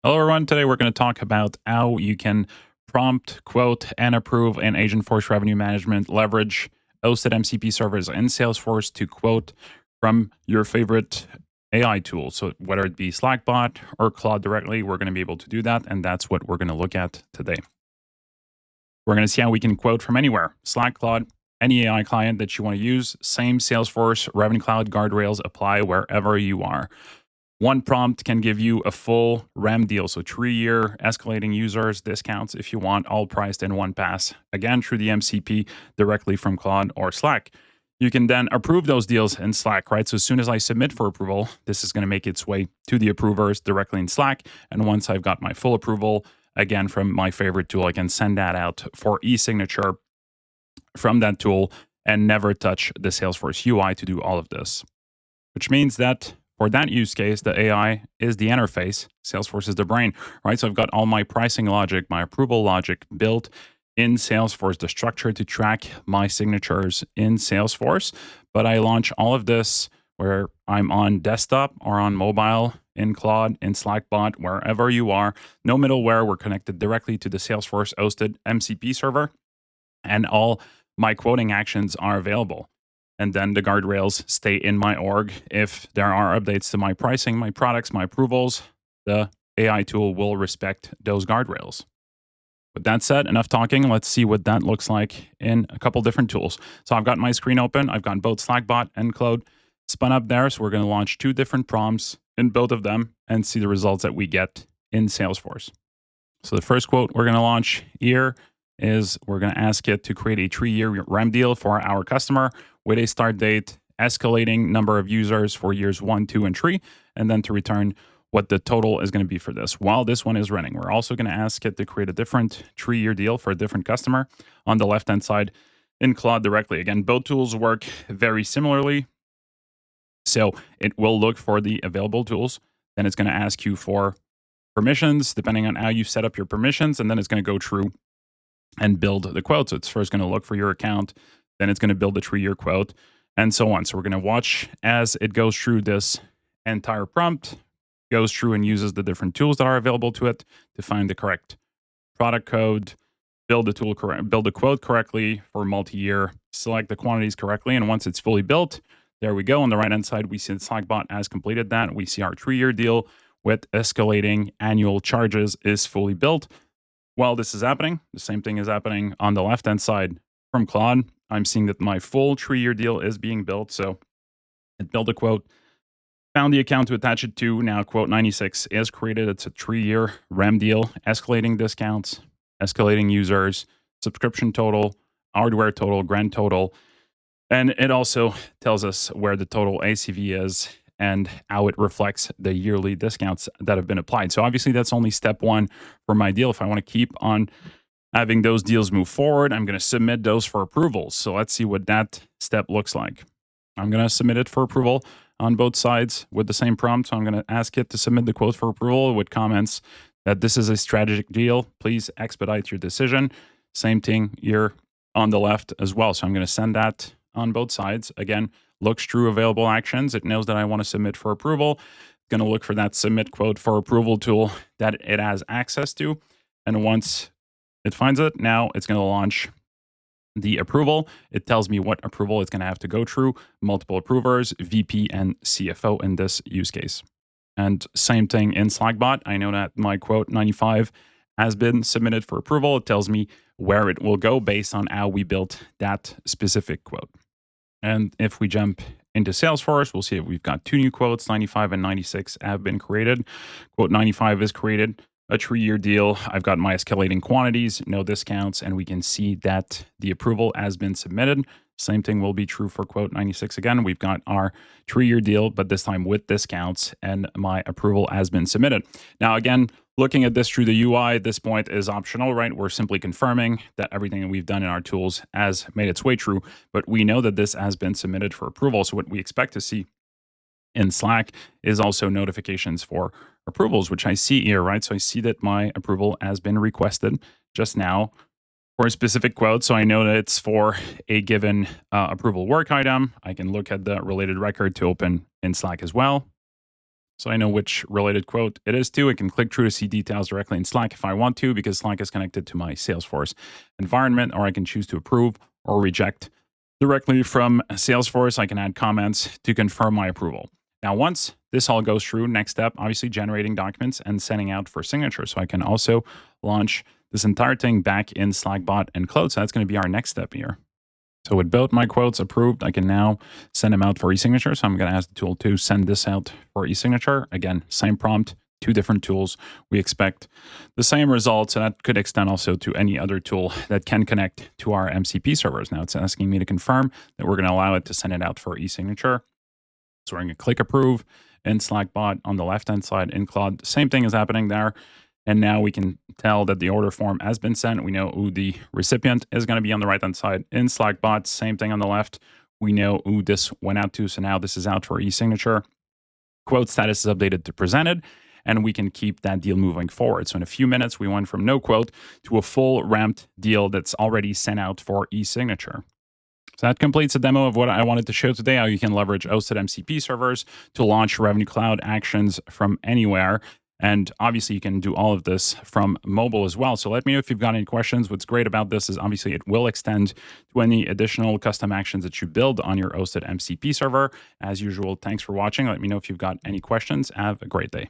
Hello, everyone. Today we're going to talk about how you can prompt, quote, and approve in Agentforce Revenue Management, leverage hosted MCP servers in Salesforce to quote from your favorite AI tool. So whether it be Slackbot or Claude directly, we're going to be able to do that. And that's what we're going to look at today. We're going to see how we can quote from anywhere. Slack, Claude, any AI client that you want to use, same Salesforce, Revenue Cloud, guardrails apply wherever you are. One prompt can give you a full REM deal, so 3-year escalating users, discounts if you want, all priced in one pass, again through the MCP directly from Claude or Slack. You can then approve those deals in Slack, right? So as soon as I submit for approval, this is going to make its way to the approvers directly in Slack. And once I've got my full approval, again from my favorite tool, I can send that out for e-signature from that tool and never touch the Salesforce UI to do all of this, which means that for that use case, the AI is the interface. Salesforce is the brain, right? So I've got all my pricing logic, my approval logic built in Salesforce, the structure to track my signatures in Salesforce. But I launch all of this where I'm on desktop or on mobile, in Claude, in Slackbot, wherever you are. No middleware. We're connected directly to the Salesforce-hosted MCP server, and all my quoting actions are available. And then the guardrails stay in my org. If there are updates to my pricing, my products, my approvals, the AI tool will respect those guardrails. With that said, enough talking. Let's see what that looks like in a couple different tools. So I've got my screen open. I've got both Slackbot and Claude spun up there. So we're going to launch 2 different prompts in both of them and see the results that we get in Salesforce. So the first quote we're going to launch here is we're going to ask it to create a 3-year REM deal for our customer with a start date, escalating number of users for years 1, 2, and 3, and then to return what the total is going to be for this while this one is running. We're also going to ask it to create a different 3-year deal for a different customer on the left-hand side in Claude directly. Again, both tools work very similarly. So it will look for the available tools. Then it's going to ask you for permissions, depending on how you set up your permissions, and then it's going to go through and build the quote. So it's first going to look for your account, then it's going to build a 3-year quote, and so on. So we're going to watch as it goes through this entire prompt, goes through and uses the different tools that are available to it to find the correct product code, build the quote correctly for multi-year, select the quantities correctly, and once it's fully built, there we go. On the right-hand side, we see the Slackbot has completed that. We see our 3-year deal with escalating annual charges is fully built. While this is happening, the same thing is happening on the left-hand side from Claude. I'm seeing that my full 3-year deal is being built. So it built a quote, found the account to attach it to. Now quote 96 is created. It's a 3-year REM deal, escalating discounts, escalating users, subscription total, hardware total, grand total. And it also tells us where the total ACV is and how it reflects the yearly discounts that have been applied. So obviously that's only step 1 for my deal. If I want to keep on having those deals move forward, I'm going to submit those for approvals. So let's see what that step looks like. I'm going to submit it for approval on both sides with the same prompt. So I'm going to ask it to submit the quote for approval with comments that this is a strategic deal. Please expedite your decision. Same thing here on the left as well. So I'm going to send that on both sides. Again, looks through available actions. It knows that I want to submit for approval. It's going to look for that submit quote for approval tool that it has access to. And once it finds it, now it's going to launch the approval. It tells me what approval it's going to have to go through, multiple approvers, VP and CFO in this use case. And same thing in Slackbot. I know that my quote 95 has been submitted for approval. It tells me where it will go based on how we built that specific quote. And if we jump into Salesforce, we'll see if we've got 2 new quotes, 95 and 96 have been created. Quote 95 is created, a 3-year deal. I've got my escalating quantities, no discounts, and we can see that the approval has been submitted. Same thing will be true for quote 96 again. We've got our 3-year deal, but this time with discounts, and my approval has been submitted. Now, again, looking at this through the UI at this point is optional, right? We're simply confirming that everything that we've done in our tools has made its way through, but we know that this has been submitted for approval. So what we expect to see in Slack is also notifications for approvals, which I see here, right? So I see that my approval has been requested just now for a specific quote. So I know that it's for a given approval work item. I can look at the related record to open in Slack as well. So I know which related quote it is to. I can click through to see details directly in Slack if I want to, because Slack is connected to my Salesforce environment, or I can choose to approve or reject directly from Salesforce. I can add comments to confirm my approval. Now, once this all goes through, next step, obviously generating documents and sending out for signature. So I can also launch this entire thing back in Slackbot and Claude. So that's going to be our next step here. So with both my quotes approved, I can now send them out for e-signature. So I'm going to ask the tool to send this out for e-signature. Again, same prompt, two different tools. We expect the same results, and that could extend also to any other tool that can connect to our MCP servers. Now it's asking me to confirm that we're going to allow it to send it out for e-signature. So we're going to click approve in Slackbot on the left-hand side in Claude. Same thing is happening there. And now we can tell that the order form has been sent. We know who the recipient is going to be on the right-hand side in Slackbot. Same thing on the left. We know who this went out to. So now this is out for e-signature. Quote status is updated to presented, and we can keep that deal moving forward. So in a few minutes, we went from no quote to a full ramped deal that's already sent out for e-signature. So that completes a demo of what I wanted to show today, how you can leverage hosted MCP servers to launch Revenue Cloud actions from anywhere. And obviously, you can do all of this from mobile as well. So let me know if you've got any questions. What's great about this is obviously it will extend to any additional custom actions that you build on your hosted MCP server. As usual, thanks for watching. Let me know if you've got any questions. Have a great day.